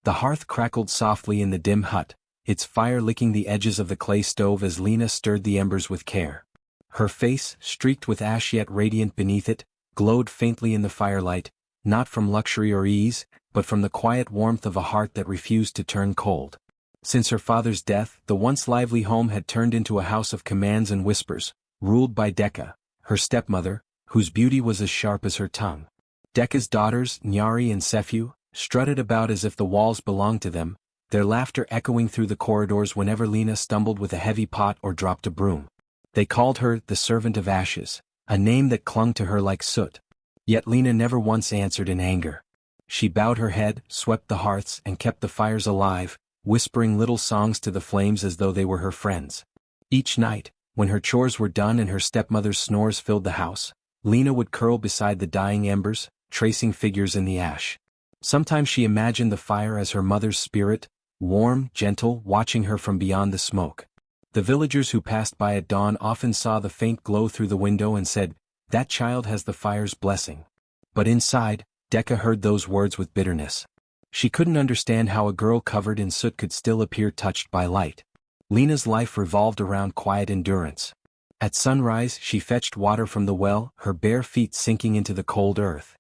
The hearth crackled softly in the dim hut, its fire licking the edges of the clay stove as Lena stirred the embers with care. Her face, streaked with ash yet radiant beneath it, glowed faintly in the firelight, not from luxury or ease, but from the quiet warmth of a heart that refused to turn cold. Since her father's death, the once lively home had turned into a house of commands and whispers, ruled by Decca, her stepmother, whose beauty was as sharp as her tongue. Decca's daughters, Nyari and Sephu, strutted about as if the walls belonged to them, their laughter echoing through the corridors whenever Lena stumbled with a heavy pot or dropped a broom. They called her the Servant of Ashes, a name that clung to her like soot. Yet Lena never once answered in anger. She bowed her head, swept the hearths, and kept the fires alive, whispering little songs to the flames as though they were her friends. Each night, when her chores were done and her stepmother's snores filled the house, Lena would curl beside the dying embers, tracing figures in the ash. Sometimes she imagined the fire as her mother's spirit, warm, gentle, watching her from beyond the smoke. The villagers who passed by at dawn often saw the faint glow through the window and said, "That child has the fire's blessing." But inside, Decca heard those words with bitterness. She couldn't understand how a girl covered in soot could still appear touched by light. Lena's life revolved around quiet endurance. At sunrise she fetched water from the well, her bare feet sinking into the cold earth.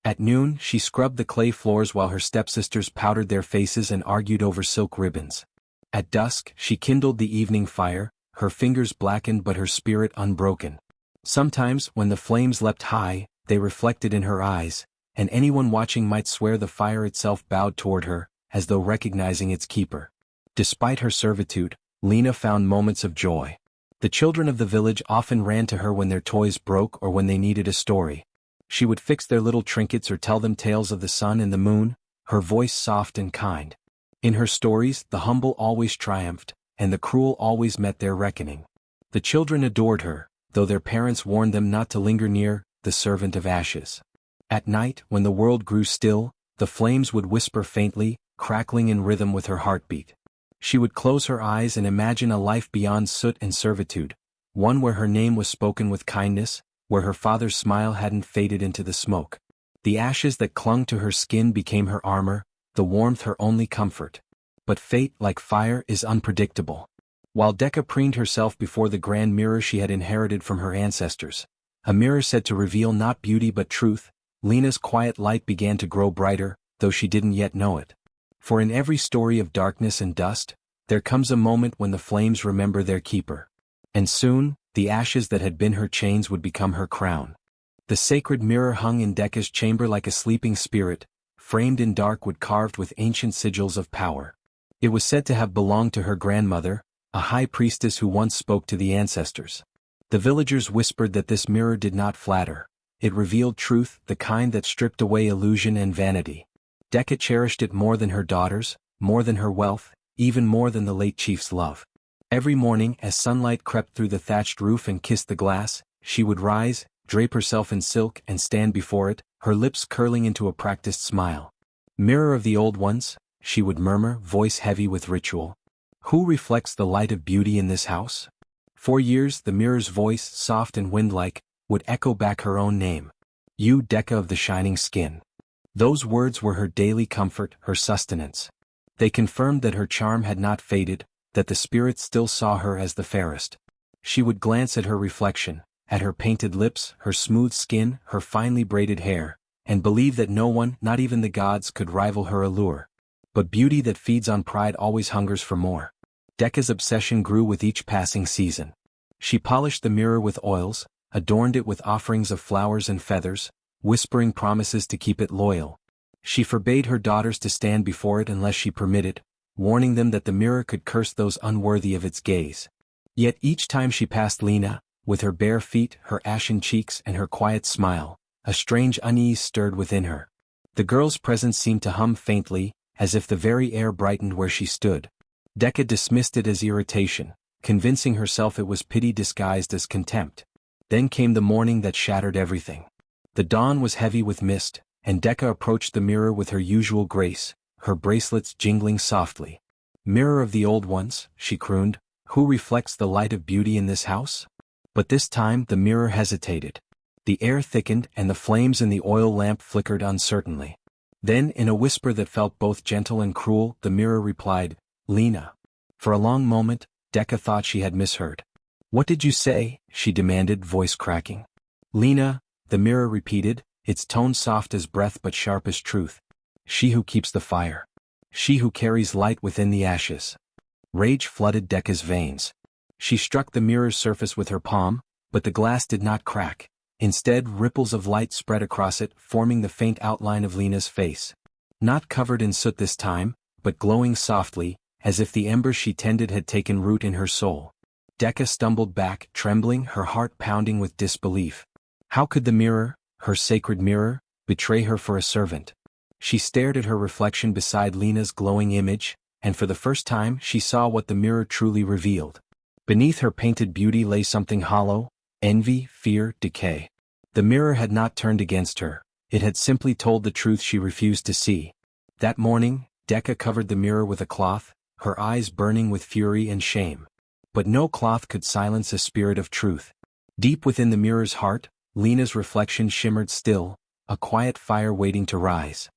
At noon she scrubbed the clay floors while her stepsisters powdered their faces and argued over silk ribbons. At dusk she kindled the evening fire, her fingers blackened but her spirit unbroken. Sometimes, when the flames leapt high, they reflected in her eyes, and anyone watching might swear the fire itself bowed toward her, as though recognizing its keeper. Despite her servitude, Lena found moments of joy. The children of the village often ran to her when their toys broke or when they needed a story. She would fix their little trinkets or tell them tales of the sun and the moon, her voice soft and kind. In her stories, the humble always triumphed, and the cruel always met their reckoning. The children adored her, though their parents warned them not to linger near the Servant of Ashes. At night, when the world grew still, the flames would whisper faintly, crackling in rhythm with her heartbeat. She would close her eyes and imagine a life beyond soot and servitude, one where her name was spoken with kindness, where her father's smile hadn't faded into the smoke. The ashes that clung to her skin became her armor, the warmth her only comfort. But fate, like fire, is unpredictable. While Decca preened herself before the grand mirror she had inherited from her ancestors, a mirror said to reveal not beauty but truth, Lena's quiet light began to grow brighter, though she didn't yet know it. For in every story of darkness and dust, there comes a moment when the flames remember their keeper. And soon, the ashes that had been her chains would become her crown. The sacred mirror hung in Decca's chamber like a sleeping spirit, framed in dark wood carved with ancient sigils of power. It was said to have belonged to her grandmother, a high priestess who once spoke to the ancestors. The villagers whispered that this mirror did not flatter. It revealed truth, the kind that stripped away illusion and vanity. Decca cherished it more than her daughters, more than her wealth, even more than the late chief's love. Every morning, as sunlight crept through the thatched roof and kissed the glass, she would rise, drape herself in silk and stand before it, her lips curling into a practiced smile. "Mirror of the old ones," she would murmur, voice heavy with ritual. "Who reflects the light of beauty in this house?" For years the mirror's voice, soft and wind-like, would echo back her own name. "You, Decca of the shining skin." Those words were her daily comfort, her sustenance. They confirmed that her charm had not faded, that the spirit still saw her as the fairest. She would glance at her reflection, at her painted lips, her smooth skin, her finely braided hair, and believe that no one, not even the gods, could rival her allure. But beauty that feeds on pride always hungers for more. Decca's obsession grew with each passing season. She polished the mirror with oils, adorned it with offerings of flowers and feathers, whispering promises to keep it loyal. She forbade her daughters to stand before it unless she permitted, warning them that the mirror could curse those unworthy of its gaze. Yet each time she passed Lena, with her bare feet, her ashen cheeks and her quiet smile, a strange unease stirred within her. The girl's presence seemed to hum faintly, as if the very air brightened where she stood. Decca dismissed it as irritation, convincing herself it was pity disguised as contempt. Then came the morning that shattered everything. The dawn was heavy with mist, and Decca approached the mirror with her usual grace, her bracelets jingling softly. "Mirror of the old ones," she crooned, "who reflects the light of beauty in this house?" But this time the mirror hesitated. The air thickened and the flames in the oil lamp flickered uncertainly. Then, in a whisper that felt both gentle and cruel, the mirror replied, "Lena." For a long moment, Decca thought she had misheard. "What did you say?" she demanded, voice cracking. "Lena," the mirror repeated, its tone soft as breath but sharp as truth. "She who keeps the fire. She who carries light within the ashes." Rage flooded Decca's veins. She struck the mirror's surface with her palm, but the glass did not crack. Instead, ripples of light spread across it, forming the faint outline of Lena's face. Not covered in soot this time, but glowing softly, as if the embers she tended had taken root in her soul. Decca stumbled back, trembling, her heart pounding with disbelief. How could the mirror, her sacred mirror, betray her for a servant? She stared at her reflection beside Lena's glowing image, and for the first time she saw what the mirror truly revealed. Beneath her painted beauty lay something hollow: envy, fear, decay. The mirror had not turned against her, it had simply told the truth she refused to see. That morning, Decca covered the mirror with a cloth, her eyes burning with fury and shame. But no cloth could silence a spirit of truth. Deep within the mirror's heart, Lena's reflection shimmered still, a quiet fire waiting to rise.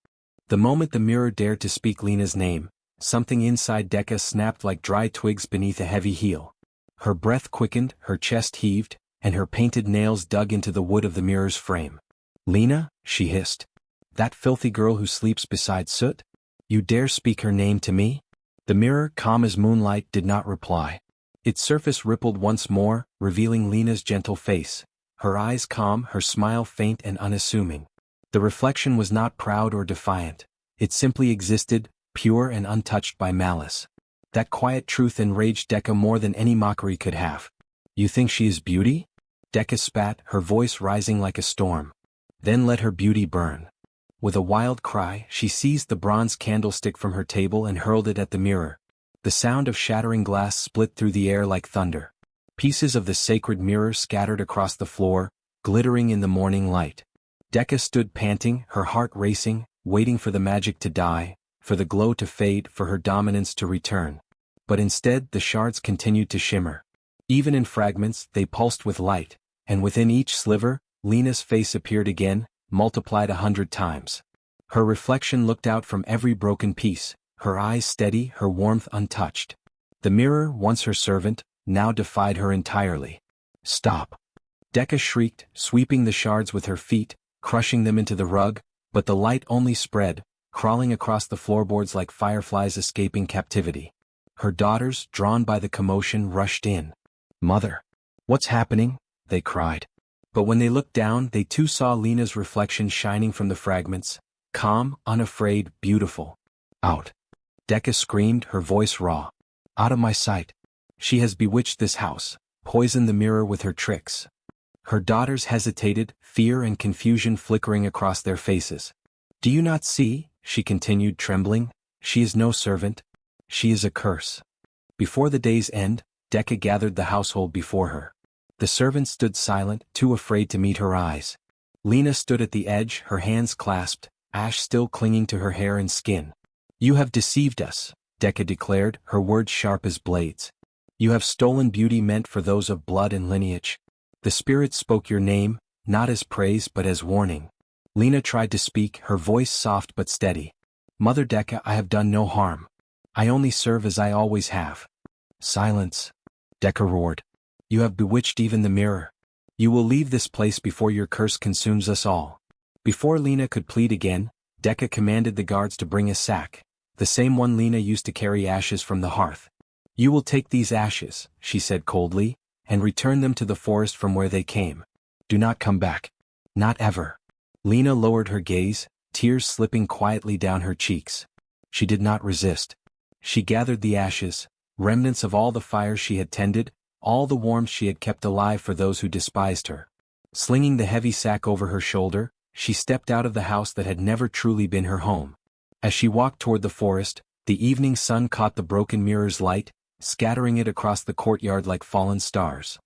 The moment the mirror dared to speak Lena's name, something inside Decca snapped like dry twigs beneath a heavy heel. Her breath quickened, her chest heaved, and her painted nails dug into the wood of the mirror's frame. "Lena," she hissed. "That filthy girl who sleeps beside soot? You dare speak her name to me?" The mirror, calm as moonlight, did not reply. Its surface rippled once more, revealing Lena's gentle face. Her eyes calm, her smile faint and unassuming. The reflection was not proud or defiant. It simply existed, pure and untouched by malice. That quiet truth enraged Decca more than any mockery could have. "You think she is beauty?" Decca spat, her voice rising like a storm. "Then let her beauty burn." With a wild cry, she seized the bronze candlestick from her table and hurled it at the mirror. The sound of shattering glass split through the air like thunder. Pieces of the sacred mirror scattered across the floor, glittering in the morning light. Decca stood panting, her heart racing, waiting for the magic to die, for the glow to fade, for her dominance to return. But instead, the shards continued to shimmer. Even in fragments, they pulsed with light, and within each sliver, Lena's face appeared again, multiplied 100 times. Her reflection looked out from every broken piece, her eyes steady, her warmth untouched. The mirror, once her servant, now defied her entirely. "Stop!" Decca shrieked, sweeping the shards with her feet, crushing them into the rug, but the light only spread, crawling across the floorboards like fireflies escaping captivity. Her daughters, drawn by the commotion, rushed in. "Mother! What's happening?" they cried. But when they looked down, they too saw Lena's reflection shining from the fragments, calm, unafraid, beautiful. "Out!" Decca screamed, her voice raw. "Out of my sight! She has bewitched this house, poisoned the mirror with her tricks." Her daughters hesitated, fear and confusion flickering across their faces. "Do you not see?" she continued, trembling. "She is no servant. She is a curse." Before the day's end, Decca gathered the household before her. The servants stood silent, too afraid to meet her eyes. Lena stood at the edge, her hands clasped, ash still clinging to her hair and skin. "You have deceived us," Decca declared, her words sharp as blades. "You have stolen beauty meant for those of blood and lineage. The spirits spoke your name, not as praise but as warning." Lena tried to speak, her voice soft but steady. "Mother Decca, I have done no harm. I only serve as I always have." "Silence!" Decca roared. "You have bewitched even the mirror. You will leave this place before your curse consumes us all." Before Lena could plead again, Decca commanded the guards to bring a sack, the same one Lena used to carry ashes from the hearth. "You will take these ashes," she said coldly, "and return them to the forest from where they came. Do not come back. Not ever." Lena lowered her gaze, tears slipping quietly down her cheeks. She did not resist. She gathered the ashes, remnants of all the fires she had tended, all the warmth she had kept alive for those who despised her. Slinging the heavy sack over her shoulder, she stepped out of the house that had never truly been her home. As she walked toward the forest, the evening sun caught the broken mirror's light, scattering it across the courtyard like fallen stars.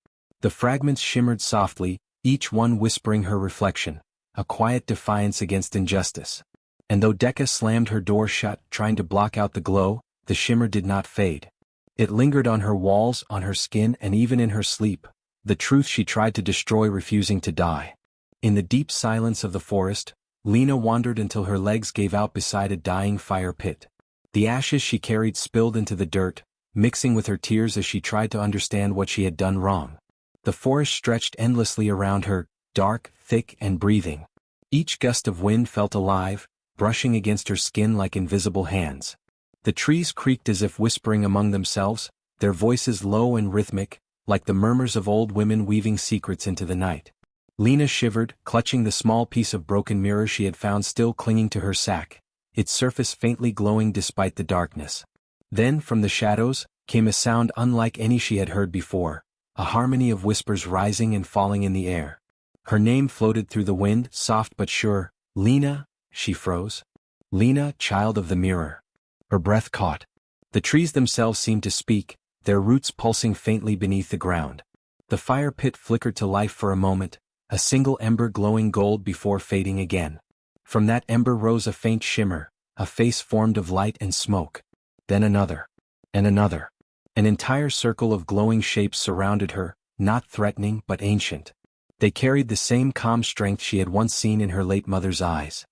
The fragments shimmered softly, each one whispering her reflection, a quiet defiance against injustice. And though Decca slammed her door shut, trying to block out the glow, the shimmer did not fade. It lingered on her walls, on her skin, and even in her sleep, the truth she tried to destroy refusing to die. In the deep silence of the forest, Leone wandered until her legs gave out beside a dying fire pit. The ashes she carried spilled into the dirt, mixing with her tears as she tried to understand what she had done wrong. The forest stretched endlessly around her, dark, thick and breathing. Each gust of wind felt alive, brushing against her skin like invisible hands. The trees creaked as if whispering among themselves, their voices low and rhythmic, like the murmurs of old women weaving secrets into the night. Leone shivered, clutching the small piece of broken mirror she had found still clinging to her sack, its surface faintly glowing despite the darkness. Then, from the shadows, came a sound unlike any she had heard before, a harmony of whispers rising and falling in the air. Her name floated through the wind, soft but sure. Leone. She froze. Leone, child of the mirror. Her breath caught. The trees themselves seemed to speak, their roots pulsing faintly beneath the ground. The fire pit flickered to life for a moment, a single ember glowing gold before fading again. From that ember rose a faint shimmer, a face formed of light and smoke. Then another. And another. An entire circle of glowing shapes surrounded her, not threatening but ancient. They carried the same calm strength she had once seen in her late mother's eyes.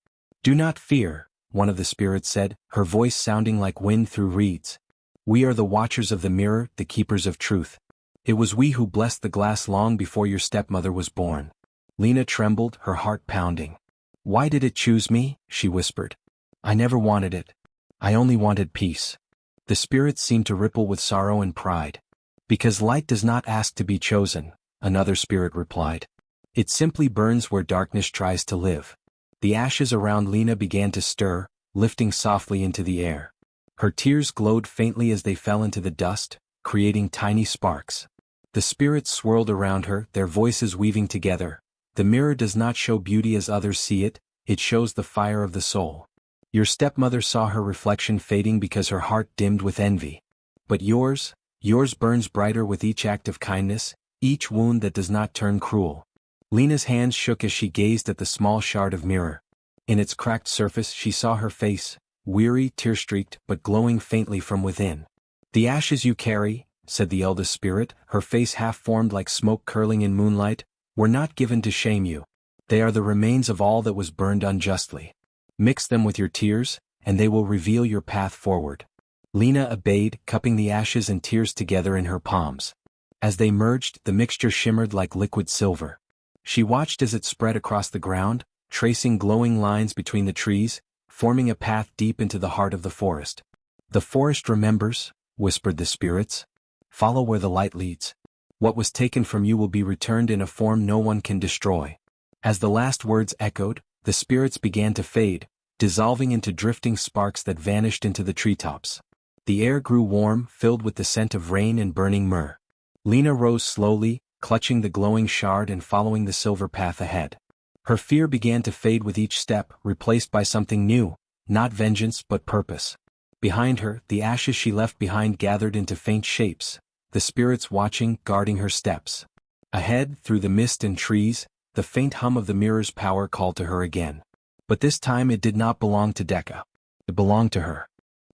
"Do not fear," one of the spirits said, her voice sounding like wind through reeds. "We are the watchers of the mirror, the keepers of truth. It was we who blessed the glass long before your stepmother was born." Leone trembled, her heart pounding. "Why did it choose me?" she whispered. "I never wanted it. I only wanted peace." The spirits seemed to ripple with sorrow and pride. "Because light does not ask to be chosen," another spirit replied. "It simply burns where darkness tries to live." The ashes around Leone began to stir, lifting softly into the air. Her tears glowed faintly as they fell into the dust, creating tiny sparks. The spirits swirled around her, their voices weaving together. "The mirror does not show beauty as others see it, it shows the fire of the soul. Your stepmother saw her reflection fading because her heart dimmed with envy. But yours burns brighter with each act of kindness, each wound that does not turn cruel." Leone's hands shook as she gazed at the small shard of mirror. In its cracked surface she saw her face, weary, tear-streaked, but glowing faintly from within. "The ashes you carry," said the eldest spirit, her face half-formed like smoke curling in moonlight, "were not given to shame you. They are the remains of all that was burned unjustly. Mix them with your tears, and they will reveal your path forward." Leone obeyed, cupping the ashes and tears together in her palms. As they merged, the mixture shimmered like liquid silver. She watched as it spread across the ground, tracing glowing lines between the trees, forming a path deep into the heart of the forest. "The forest remembers," whispered the spirits. "Follow where the light leads. What was taken from you will be returned in a form no one can destroy." As the last words echoed, the spirits began to fade, dissolving into drifting sparks that vanished into the treetops. The air grew warm, filled with the scent of rain and burning myrrh. Leone rose slowly, clutching the glowing shard and following the silver path ahead. Her fear began to fade with each step, replaced by something new, not vengeance but purpose. Behind her, the ashes she left behind gathered into faint shapes, the spirits watching, guarding her steps. Ahead, through the mist and trees, the faint hum of the mirror's power called to her again. But this time it did not belong to Decca. It belonged to her.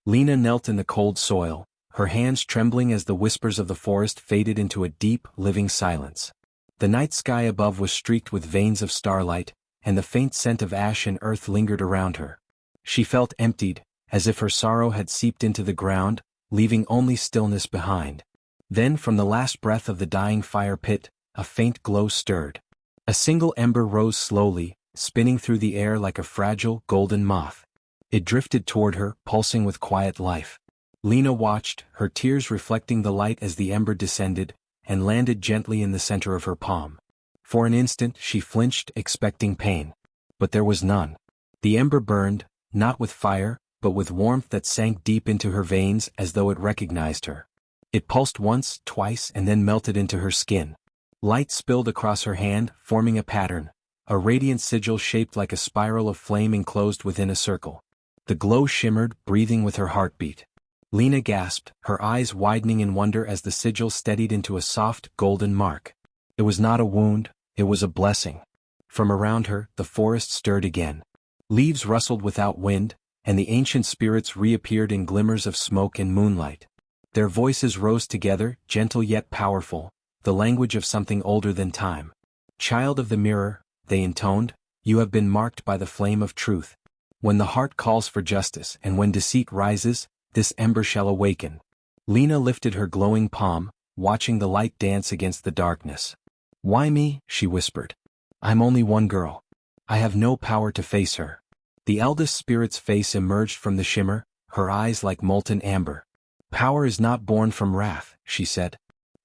Leone knelt in the cold soil, her hands trembling as the whispers of the forest faded into a deep, living silence. The night sky above was streaked with veins of starlight, and the faint scent of ash and earth lingered around her. She felt emptied, as if her sorrow had seeped into the ground, leaving only stillness behind. Then from the last breath of the dying fire pit, a faint glow stirred. A single ember rose slowly, spinning through the air like a fragile, golden moth. It drifted toward her, pulsing with quiet life. Leone watched, her tears reflecting the light as the ember descended, and landed gently in the center of her palm. For an instant she flinched, expecting pain. But there was none. The ember burned, not with fire, but with warmth that sank deep into her veins as though it recognized her. It pulsed once, twice, and then melted into her skin. Light spilled across her hand, forming a pattern, a radiant sigil shaped like a spiral of flame enclosed within a circle. The glow shimmered, breathing with her heartbeat. Leone gasped, her eyes widening in wonder as the sigil steadied into a soft, golden mark. It was not a wound, it was a blessing. From around her, the forest stirred again. Leaves rustled without wind, and the ancient spirits reappeared in glimmers of smoke and moonlight. Their voices rose together, gentle yet powerful, the language of something older than time. "Child of the mirror," they intoned, You have been marked by the flame of truth. When the heart calls for justice and when deceit rises, this ember shall awaken. Lena lifted her glowing palm, watching the light dance against the darkness. Why me? She whispered. I'm only one girl. I have no power to face her. The eldest spirit's face emerged from the shimmer, her eyes like molten amber. Power is not born from wrath, she said.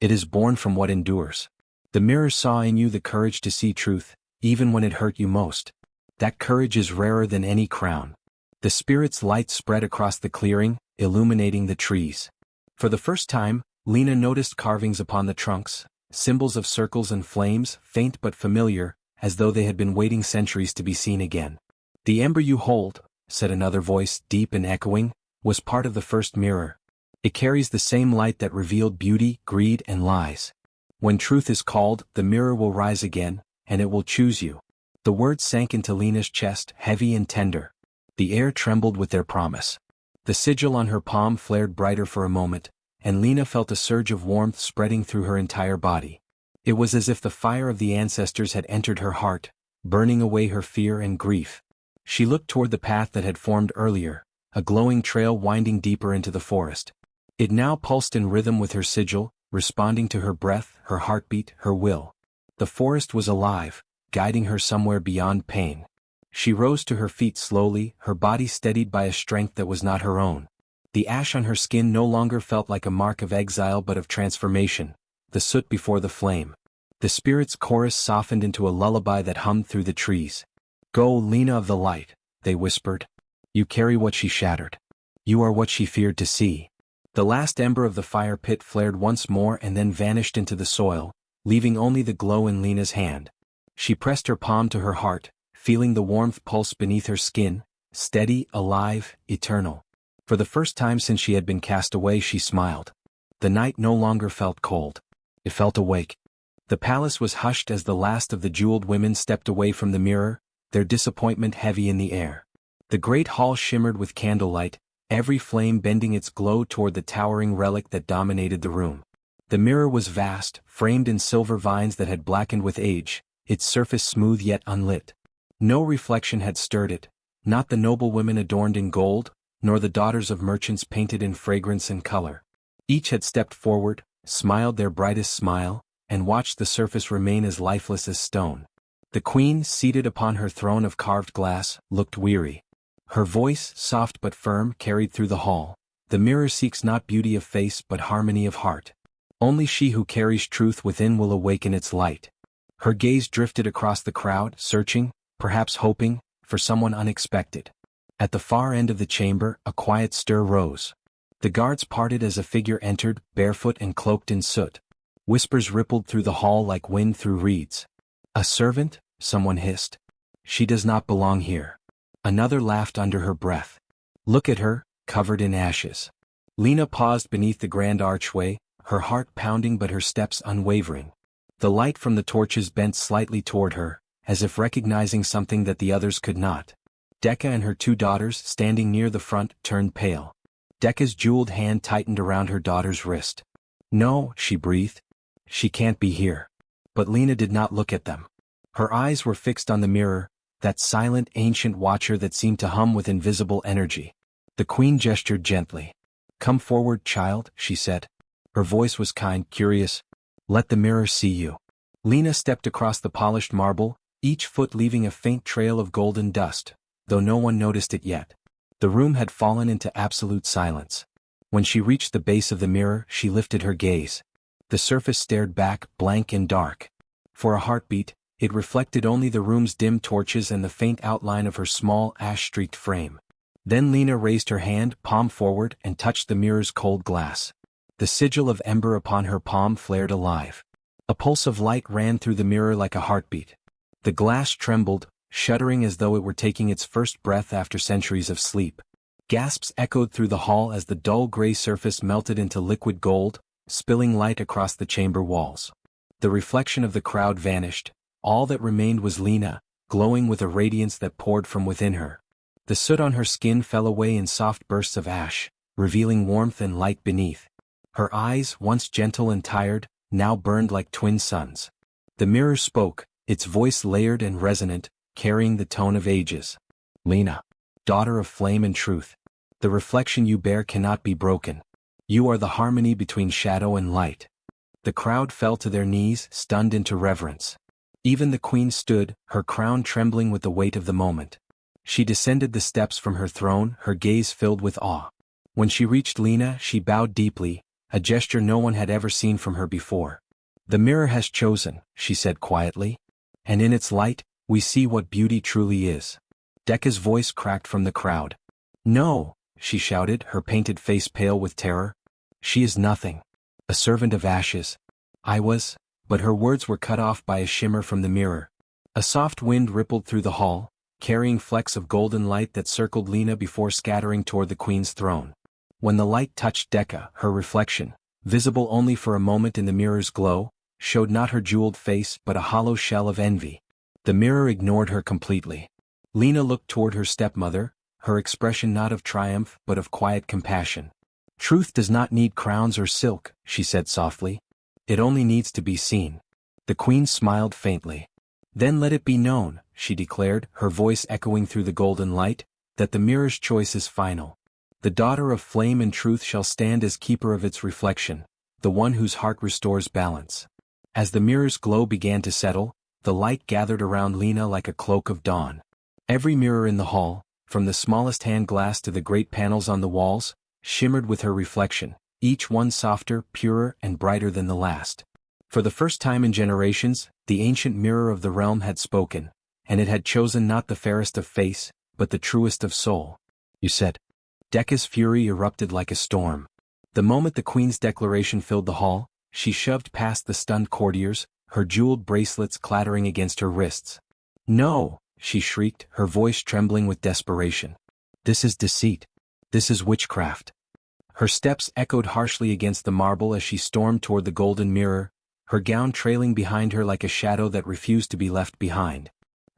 It is born from what endures. The mirror saw in you the courage to see truth, even when it hurt you most. That courage is rarer than any crown. The spirit's light spread across the clearing, illuminating the trees. For the first time, Lena noticed carvings upon the trunks, symbols of circles and flames, faint but familiar, as though they had been waiting centuries to be seen again. The ember you hold, said another voice, deep and echoing, was part of the first mirror. It carries the same light that revealed beauty, greed, and lies. When truth is called, the mirror will rise again, and it will choose you. The words sank into Lena's chest, heavy and tender. The air trembled with their promise. The sigil on her palm flared brighter for a moment, and Lena felt a surge of warmth spreading through her entire body. It was as if the fire of the ancestors had entered her heart, burning away her fear and grief. She looked toward the path that had formed earlier, a glowing trail winding deeper into the forest. It now pulsed in rhythm with her sigil, responding to her breath, her heartbeat, her will. The forest was alive, guiding her somewhere beyond pain. She rose to her feet slowly, her body steadied by a strength that was not her own. The ash on her skin no longer felt like a mark of exile but of transformation, the soot before the flame. The spirit's chorus softened into a lullaby that hummed through the trees. Go, Lena of the light, they whispered. You carry what she shattered. You are what she feared to see. The last ember of the fire pit flared once more and then vanished into the soil, leaving only the glow in Lena's hand. She pressed her palm to her heart, feeling the warmth pulse beneath her skin, steady, alive, eternal. For the first time since she had been cast away, she smiled. The night no longer felt cold. It felt awake. The palace was hushed as the last of the jeweled women stepped away from the mirror, their disappointment heavy in the air. The great hall shimmered with candlelight, every flame bending its glow toward the towering relic that dominated the room. The mirror was vast, framed in silver vines that had blackened with age, its surface smooth yet unlit. No reflection had stirred it, not the noble women adorned in gold, nor the daughters of merchants painted in fragrance and color. Each had stepped forward, smiled their brightest smile, and watched the surface remain as lifeless as stone. The queen, seated upon her throne of carved glass, looked weary. Her voice, soft but firm, carried through the hall. The mirror seeks not beauty of face but harmony of heart. Only she who carries truth within will awaken its light. Her gaze drifted across the crowd, searching, perhaps hoping, for someone unexpected. At the far end of the chamber, a quiet stir rose. The guards parted as a figure entered, barefoot and cloaked in soot. Whispers rippled through the hall like wind through reeds. A servant? Someone hissed. She does not belong here. Another laughed under her breath. Look at her, covered in ashes. Lena paused beneath the grand archway, her heart pounding but her steps unwavering. The light from the torches bent slightly toward her, as if recognizing something that the others could not. Decca and her two daughters, standing near the front, turned pale. Decca's jeweled hand tightened around her daughter's wrist. No, she breathed. She can't be here. But Lena did not look at them. Her eyes were fixed on the mirror, that silent, ancient watcher that seemed to hum with invisible energy. The queen gestured gently. Come forward, child, she said. Her voice was kind, curious. Let the mirror see you. Lena stepped across the polished marble, each foot leaving a faint trail of golden dust, though no one noticed it yet. The room had fallen into absolute silence. When she reached the base of the mirror, she lifted her gaze. The surface stared back, blank and dark. For a heartbeat, it reflected only the room's dim torches and the faint outline of her small, ash-streaked frame. Then Lena raised her hand, palm forward, and touched the mirror's cold glass. The sigil of ember upon her palm flared alive. A pulse of light ran through the mirror like a heartbeat. The glass trembled, shuddering as though it were taking its first breath after centuries of sleep. Gasps echoed through the hall as the dull gray surface melted into liquid gold, spilling light across the chamber walls. The reflection of the crowd vanished. All that remained was Lena, glowing with a radiance that poured from within her. The soot on her skin fell away in soft bursts of ash, revealing warmth and light beneath. Her eyes, once gentle and tired, now burned like twin suns. The mirror spoke, its voice layered and resonant, carrying the tone of ages. Lena, daughter of flame and truth, the reflection you bear cannot be broken. You are the harmony between shadow and light. The crowd fell to their knees, stunned into reverence. Even the queen stood, her crown trembling with the weight of the moment. She descended the steps from her throne, her gaze filled with awe. When she reached Lena, she bowed deeply, a gesture no one had ever seen from her before. The mirror has chosen, she said quietly. And in its light, we see what beauty truly is. Decca's voice cracked from the crowd. No, she shouted, her painted face pale with terror. She is nothing. A servant of ashes. I was, but her words were cut off by a shimmer from the mirror. A soft wind rippled through the hall, carrying flecks of golden light that circled Lena before scattering toward the queen's throne. When the light touched Decca, her reflection, visible only for a moment in the mirror's glow, showed not her jeweled face but a hollow shell of envy. The mirror ignored her completely. Lena looked toward her stepmother, her expression not of triumph but of quiet compassion. Truth does not need crowns or silk, she said softly. It only needs to be seen. The queen smiled faintly. Then let it be known, she declared, her voice echoing through the golden light, that the mirror's choice is final. The daughter of flame and truth shall stand as keeper of its reflection, the one whose heart restores balance. As the mirror's glow began to settle, the light gathered around Lena like a cloak of dawn. Every mirror in the hall, from the smallest hand glass to the great panels on the walls, shimmered with her reflection, each one softer, purer, and brighter than the last. For the first time in generations, the ancient mirror of the realm had spoken, and it had chosen not the fairest of face, but the truest of soul. You said. Decca's fury erupted like a storm. The moment the queen's declaration filled the hall, she shoved past the stunned courtiers, her jeweled bracelets clattering against her wrists. No, she shrieked, her voice trembling with desperation. This is deceit. This is witchcraft. Her steps echoed harshly against the marble as she stormed toward the golden mirror, her gown trailing behind her like a shadow that refused to be left behind.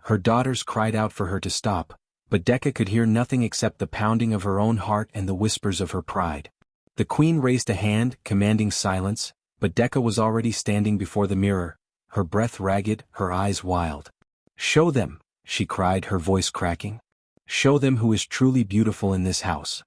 Her daughters cried out for her to stop, but Decca could hear nothing except the pounding of her own heart and the whispers of her pride. The queen raised a hand, commanding silence, but Decca was already standing before the mirror, her breath ragged, her eyes wild. Show them, she cried, her voice cracking. Show them who is truly beautiful in this house.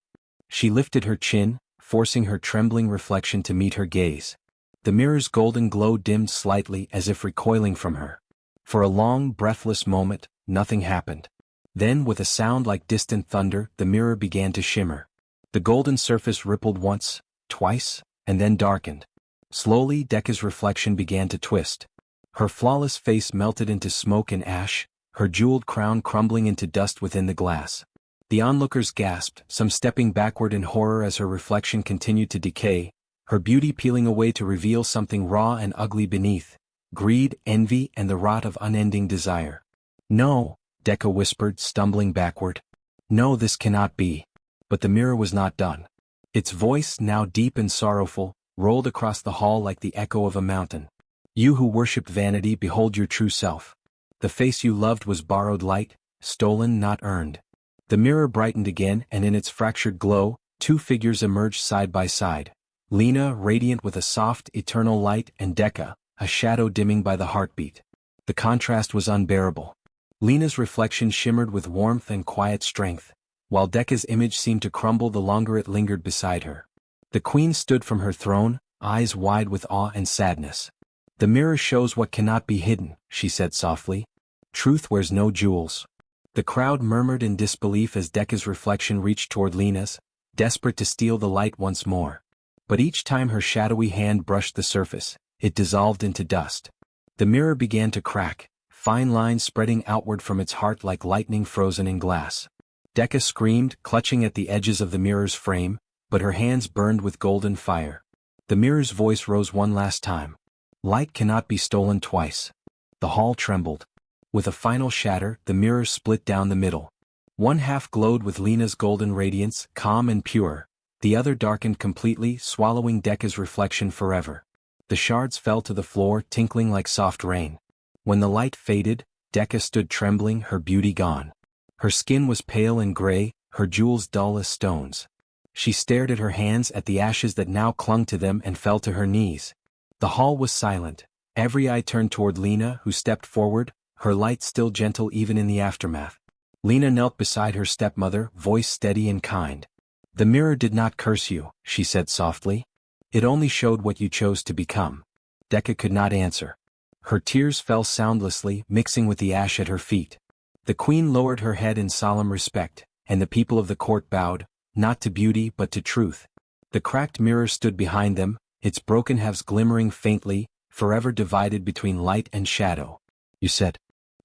She lifted her chin, forcing her trembling reflection to meet her gaze. The mirror's golden glow dimmed slightly as if recoiling from her. For a long, breathless moment, nothing happened. Then, with a sound like distant thunder, the mirror began to shimmer. The golden surface rippled once, twice, and then darkened. Slowly, Decca's reflection began to twist. Her flawless face melted into smoke and ash, her jeweled crown crumbling into dust within the glass. The onlookers gasped, some stepping backward in horror as her reflection continued to decay, her beauty peeling away to reveal something raw and ugly beneath, greed, envy, and the rot of unending desire. No, Decca whispered, stumbling backward. No, this cannot be. But the mirror was not done. Its voice, now deep and sorrowful, rolled across the hall like the echo of a mountain. You who worshipped vanity, behold your true self. The face you loved was borrowed light, stolen, not earned. The mirror brightened again, and in its fractured glow, two figures emerged side by side. Lena, radiant with a soft, eternal light, and Decca, a shadow dimming by the heartbeat. The contrast was unbearable. Lena's reflection shimmered with warmth and quiet strength, while Decca's image seemed to crumble the longer it lingered beside her. The queen stood from her throne, eyes wide with awe and sadness. The mirror shows what cannot be hidden, she said softly. Truth wears no jewels. The crowd murmured in disbelief as Decca's reflection reached toward Lena's, desperate to steal the light once more. But each time her shadowy hand brushed the surface, it dissolved into dust. The mirror began to crack, fine lines spreading outward from its heart like lightning frozen in glass. Decca screamed, clutching at the edges of the mirror's frame, but her hands burned with golden fire. The mirror's voice rose one last time. Light cannot be stolen twice. The hall trembled. With a final shatter, the mirror split down the middle. One half glowed with Lena's golden radiance, calm and pure. The other darkened completely, swallowing Decca's reflection forever. The shards fell to the floor, tinkling like soft rain. When the light faded, Decca stood trembling, her beauty gone. Her skin was pale and gray, her jewels dull as stones. She stared at her hands, at the ashes that now clung to them, and fell to her knees. The hall was silent. Every eye turned toward Lena, who stepped forward, her light still gentle even in the aftermath. Lena knelt beside her stepmother, voice steady and kind. "The mirror did not curse you," she said softly. "It only showed what you chose to become." Decca could not answer. Her tears fell soundlessly, mixing with the ash at her feet. The queen lowered her head in solemn respect, and the people of the court bowed, not to beauty but to truth. The cracked mirror stood behind them, its broken halves glimmering faintly, forever divided between light and shadow. "You said."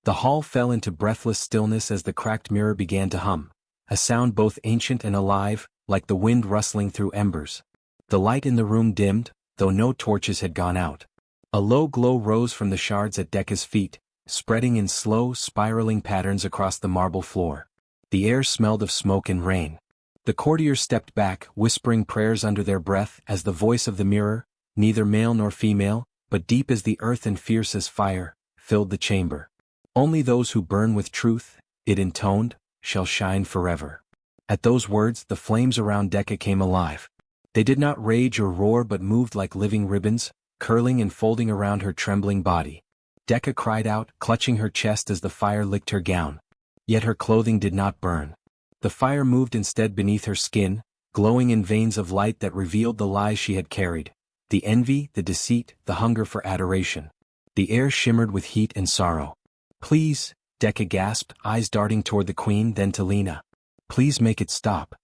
The hall fell into breathless stillness as the cracked mirror began to hum, a sound both ancient and alive, like the wind rustling through embers. The light in the room dimmed, though no torches had gone out. A low glow rose from the shards at Decca's feet, spreading in slow, spiraling patterns across the marble floor. The air smelled of smoke and rain. The courtiers stepped back, whispering prayers under their breath as the voice of the mirror, neither male nor female, but deep as the earth and fierce as fire, filled the chamber. "Only those who burn with truth," it intoned, "shall shine forever." At those words the flames around Decca came alive. They did not rage or roar but moved like living ribbons, curling and folding around her trembling body. Decca cried out, clutching her chest as the fire licked her gown. Yet her clothing did not burn. The fire moved instead beneath her skin, glowing in veins of light that revealed the lies she had carried, the envy, the deceit, the hunger for adoration. The air shimmered with heat and sorrow. "Please," Decca gasped, eyes darting toward the queen, then to Lena. "Please make it stop."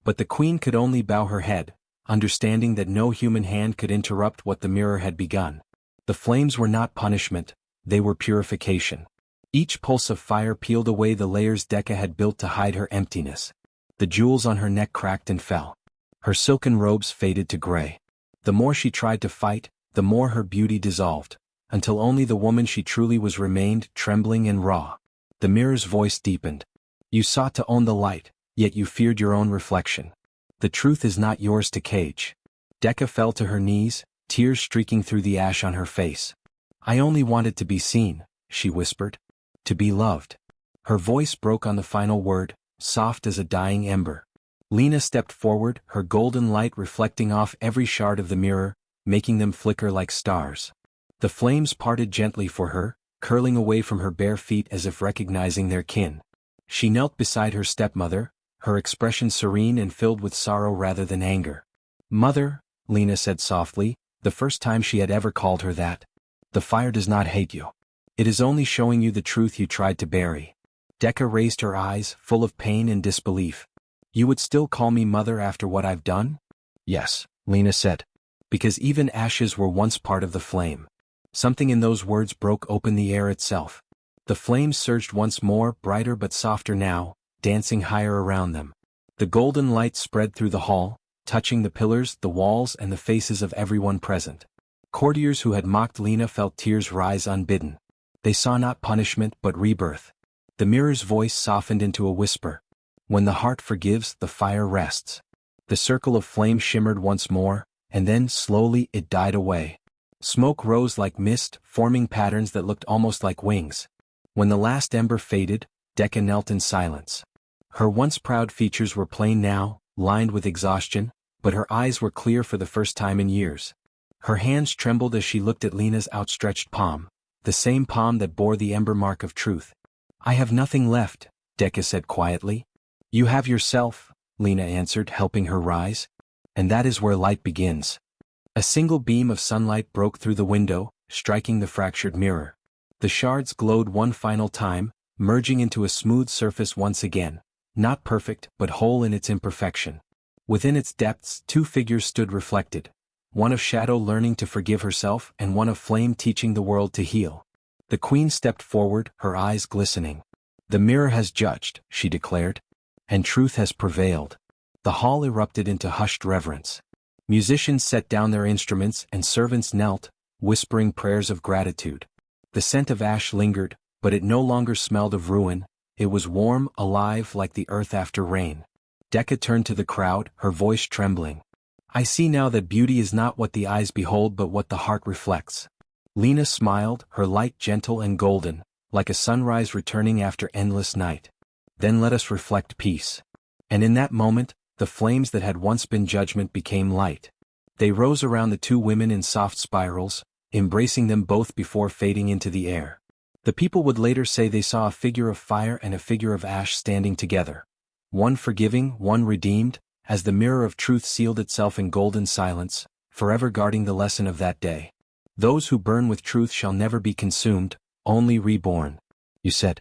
But the queen could only bow her head, understanding that no human hand could interrupt what the mirror had begun. The flames were not punishment, they were purification. Each pulse of fire peeled away the layers Decca had built to hide her emptiness. The jewels on her neck cracked and fell. Her silken robes faded to gray. The more she tried to fight, the more her beauty dissolved, until only the woman she truly was remained, trembling and raw. The mirror's voice deepened. "You sought to own the light, yet you feared your own reflection. The truth is not yours to cage." Decca fell to her knees, tears streaking through the ash on her face. "I only wanted to be seen," she whispered. "To be loved." Her voice broke on the final word, soft as a dying ember. Lena stepped forward, her golden light reflecting off every shard of the mirror, making them flicker like stars. The flames parted gently for her, curling away from her bare feet as if recognizing their kin. She knelt beside her stepmother, her expression serene and filled with sorrow rather than anger. "Mother," Lena said softly, the first time she had ever called her that. "The fire does not hate you. It is only showing you the truth you tried to bury." Decca raised her eyes, full of pain and disbelief. "You would still call me mother after what I've done?" "Yes," Lena said. "Because even ashes were once part of the flame." Something in those words broke open the air itself. The flames surged once more, brighter but softer now, dancing higher around them. The golden light spread through the hall, touching the pillars, the walls, and the faces of everyone present. Courtiers who had mocked Lena felt tears rise unbidden. They saw not punishment but rebirth. The mirror's voice softened into a whisper. "When the heart forgives, the fire rests." The circle of flame shimmered once more, and then, slowly, it died away. Smoke rose like mist, forming patterns that looked almost like wings. When the last ember faded, Decca knelt in silence. Her once proud features were plain now, lined with exhaustion, but her eyes were clear for the first time in years. Her hands trembled as she looked at Lena's outstretched palm, the same palm that bore the ember mark of truth. "I have nothing left," Decca said quietly. "You have yourself," Lena answered, helping her rise. "And that is where light begins." A single beam of sunlight broke through the window, striking the fractured mirror. The shards glowed one final time, merging into a smooth surface once again, not perfect but whole in its imperfection. Within its depths, two figures stood reflected, one of shadow learning to forgive herself and one of flame teaching the world to heal. The queen stepped forward, her eyes glistening. "The mirror has judged," she declared, "and truth has prevailed." The hall erupted into hushed reverence. Musicians set down their instruments and servants knelt, whispering prayers of gratitude. The scent of ash lingered, but it no longer smelled of ruin. It was warm, alive, like the earth after rain. Decca turned to the crowd, her voice trembling. "I see now that beauty is not what the eyes behold but what the heart reflects." Lena smiled, her light gentle and golden, like a sunrise returning after endless night. "Then let us reflect peace." And in that moment, the flames that had once been judgment became light. They rose around the two women in soft spirals, embracing them both before fading into the air. The people would later say they saw a figure of fire and a figure of ash standing together. One forgiving, one redeemed, as the mirror of truth sealed itself in golden silence, forever guarding the lesson of that day. Those who burn with truth shall never be consumed, only reborn. You said.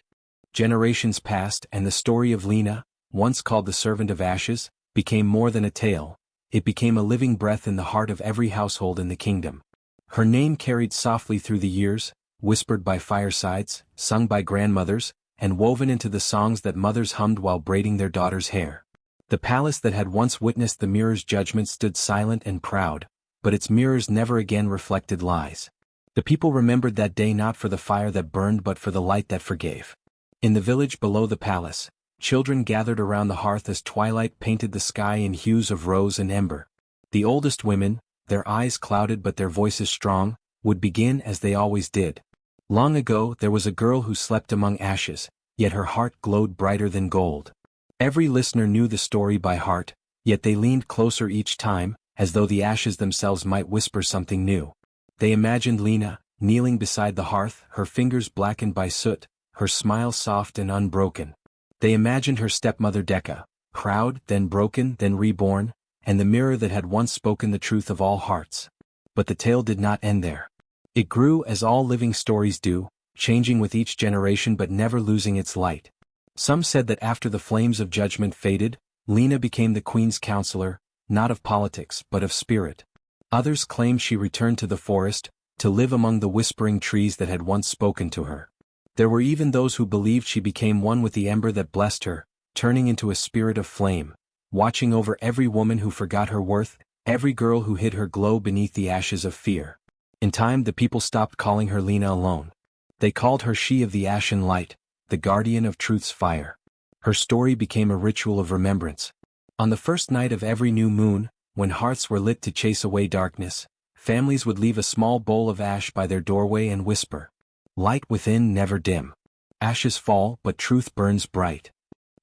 Generations passed and the story of Leone, once called the servant of ashes, became more than a tale. It became a living breath in the heart of every household in the kingdom. Her name carried softly through the years, whispered by firesides, sung by grandmothers, and woven into the songs that mothers hummed while braiding their daughters' hair. The palace that had once witnessed the mirror's judgment stood silent and proud, but its mirrors never again reflected lies. The people remembered that day not for the fire that burned but for the light that forgave. In the village below the palace, children gathered around the hearth as twilight painted the sky in hues of rose and ember. The oldest women, their eyes clouded but their voices strong, would begin as they always did. Long ago there was a girl who slept among ashes, yet her heart glowed brighter than gold. Every listener knew the story by heart, yet they leaned closer each time, as though the ashes themselves might whisper something new. They imagined Leone, kneeling beside the hearth, her fingers blackened by soot, her smile soft and unbroken. They imagined her stepmother Decca, proud, then broken, then reborn, and the mirror that had once spoken the truth of all hearts. But the tale did not end there. It grew as all living stories do, changing with each generation but never losing its light. Some said that after the flames of judgment faded, Leone became the queen's counselor, not of politics but of spirit. Others claimed she returned to the forest, to live among the whispering trees that had once spoken to her. There were even those who believed she became one with the ember that blessed her, turning into a spirit of flame, watching over every woman who forgot her worth, every girl who hid her glow beneath the ashes of fear. In time the people stopped calling her Leone alone. They called her she of the ashen light, the guardian of truth's fire. Her story became a ritual of remembrance. On the first night of every new moon, when hearths were lit to chase away darkness, families would leave a small bowl of ash by their doorway and whisper, "Light within never dim. Ashes fall but truth burns bright."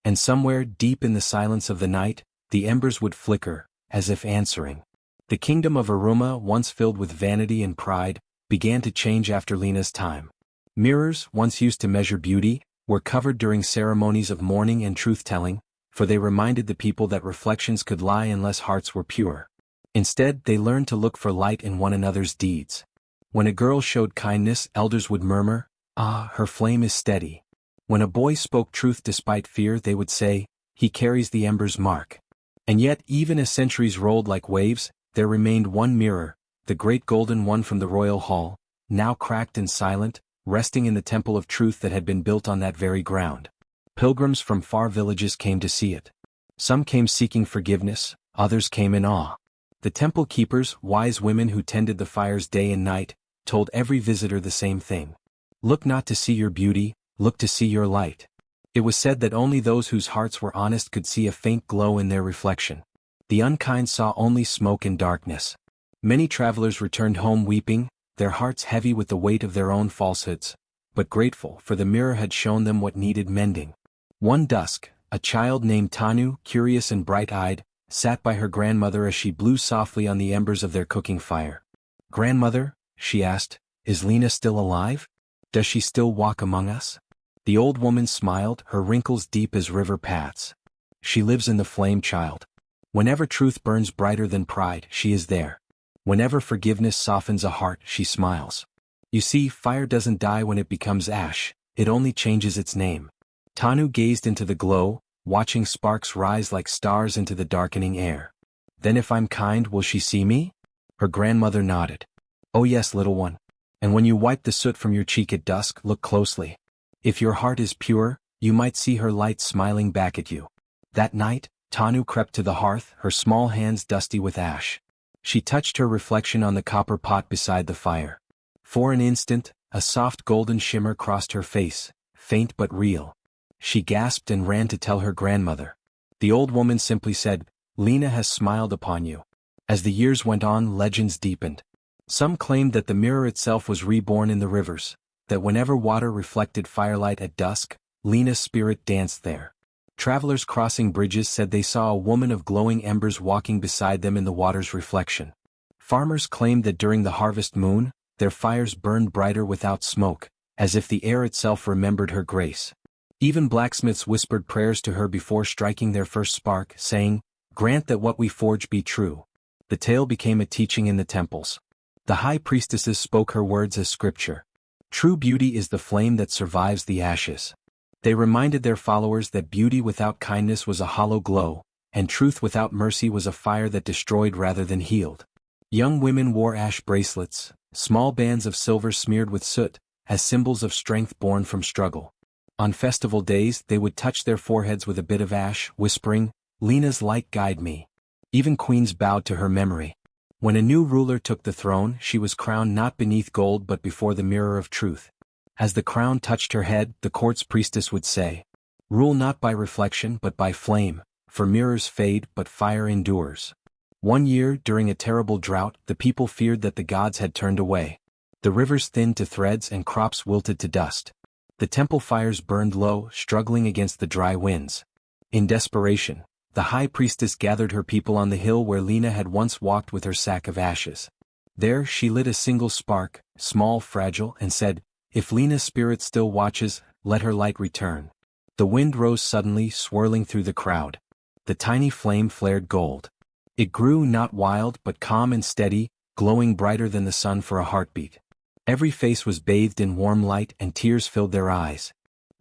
And somewhere deep in the silence of the night, the embers would flicker, as if answering. The kingdom of Aruma, once filled with vanity and pride, began to change after Leone's time. Mirrors, once used to measure beauty, were covered during ceremonies of mourning and truth-telling, for they reminded the people that reflections could lie unless hearts were pure. Instead, they learned to look for light in one another's deeds. When a girl showed kindness, elders would murmur, "Ah, her flame is steady." When a boy spoke truth despite fear, they would say, "He carries the ember's mark." And yet, even as centuries rolled like waves, there remained one mirror, the great golden one from the royal hall, now cracked and silent, resting in the temple of truth that had been built on that very ground. Pilgrims from far villages came to see it. Some came seeking forgiveness, others came in awe. The temple keepers, wise women who tended the fires day and night, told every visitor the same thing. Look not to see your beauty, look to see your light. It was said that only those whose hearts were honest could see a faint glow in their reflection. The unkind saw only smoke and darkness. Many travelers returned home weeping, their hearts heavy with the weight of their own falsehoods, but grateful, for the mirror had shown them what needed mending. One dusk, a child named Tanu, curious and bright-eyed, sat by her grandmother as she blew softly on the embers of their cooking fire. "Grandmother," she asked, "is Leone still alive? Does she still walk among us?" The old woman smiled, her wrinkles deep as river paths. "She lives in the flame, child. Whenever truth burns brighter than pride, she is there. Whenever forgiveness softens a heart, she smiles. You see, fire doesn't die when it becomes ash, it only changes its name." Tanu gazed into the glow, watching sparks rise like stars into the darkening air. "Then if I'm kind, will she see me?" Her grandmother nodded. "Oh yes, little one. And when you wipe the soot from your cheek at dusk, look closely. If your heart is pure, you might see her light smiling back at you." That night, Tanu crept to the hearth, her small hands dusty with ash. She touched her reflection on the copper pot beside the fire. For an instant, a soft golden shimmer crossed her face, faint but real. She gasped and ran to tell her grandmother. The old woman simply said, "Leone has smiled upon you." As the years went on, legends deepened. Some claimed that the mirror itself was reborn in the rivers, that whenever water reflected firelight at dusk, Leone's spirit danced there. Travelers crossing bridges said they saw a woman of glowing embers walking beside them in the water's reflection. Farmers claimed that during the harvest moon, their fires burned brighter without smoke, as if the air itself remembered her grace. Even blacksmiths whispered prayers to her before striking their first spark, saying, "Grant that what we forge be true." The tale became a teaching in the temples. The high priestesses spoke her words as scripture. True beauty is the flame that survives the ashes. They reminded their followers that beauty without kindness was a hollow glow, and truth without mercy was a fire that destroyed rather than healed. Young women wore ash bracelets, small bands of silver smeared with soot, as symbols of strength born from struggle. On festival days they would touch their foreheads with a bit of ash, whispering, "Lena's light guide me." Even queens bowed to her memory. When a new ruler took the throne, she was crowned not beneath gold but before the mirror of truth. As the crown touched her head, the court's priestess would say, "Rule not by reflection but by flame, for mirrors fade but fire endures." One year, during a terrible drought, the people feared that the gods had turned away. The rivers thinned to threads and crops wilted to dust. The temple fires burned low, struggling against the dry winds. In desperation, the high priestess gathered her people on the hill where Lena had once walked with her sack of ashes. There she lit a single spark, small, fragile, and said, "If Lena's spirit still watches, let her light return." The wind rose suddenly, swirling through the crowd. The tiny flame flared gold. It grew not wild but calm and steady, glowing brighter than the sun for a heartbeat. Every face was bathed in warm light and tears filled their eyes.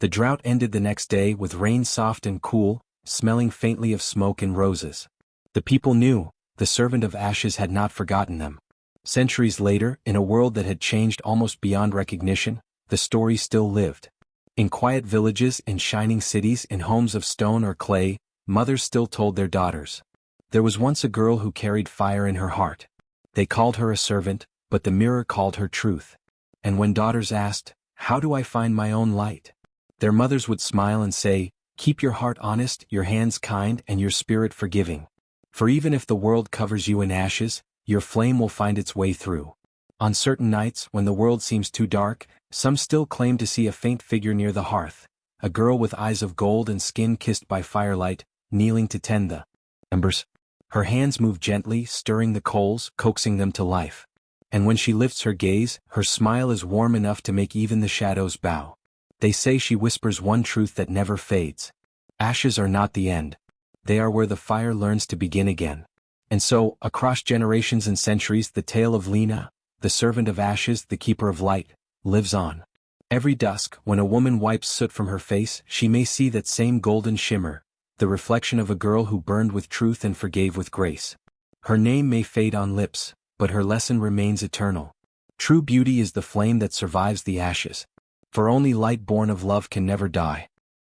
The drought ended the next day with rain soft and cool, smelling faintly of smoke and roses. The people knew, the servant of ashes had not forgotten them. Centuries later, in a world that had changed almost beyond recognition, the story still lived. In quiet villages, in shining cities, in homes of stone or clay, mothers still told their daughters. There was once a girl who carried fire in her heart. They called her a servant, but the mirror called her truth. And when daughters asked, "How do I find my own light?" their mothers would smile and say, "Keep your heart honest, your hands kind, and your spirit forgiving. For even if the world covers you in ashes, your flame will find its way through." On certain nights, when the world seems too dark, some still claim to see a faint figure near the hearth, a girl with eyes of gold and skin kissed by firelight, kneeling to tend the embers. Her hands move gently, stirring the coals, coaxing them to life. And when she lifts her gaze, her smile is warm enough to make even the shadows bow. They say she whispers one truth that never fades. Ashes are not the end. They are where the fire learns to begin again. And so, across generations and centuries, the tale of Lena, the servant of ashes, the keeper of light, lives on. Every dusk, when a woman wipes soot from her face, she may see that same golden shimmer, the reflection of a girl who burned with truth and forgave with grace. Her name may fade on lips, but her lesson remains eternal. True beauty is the flame that survives the ashes. For only light born of love can never die.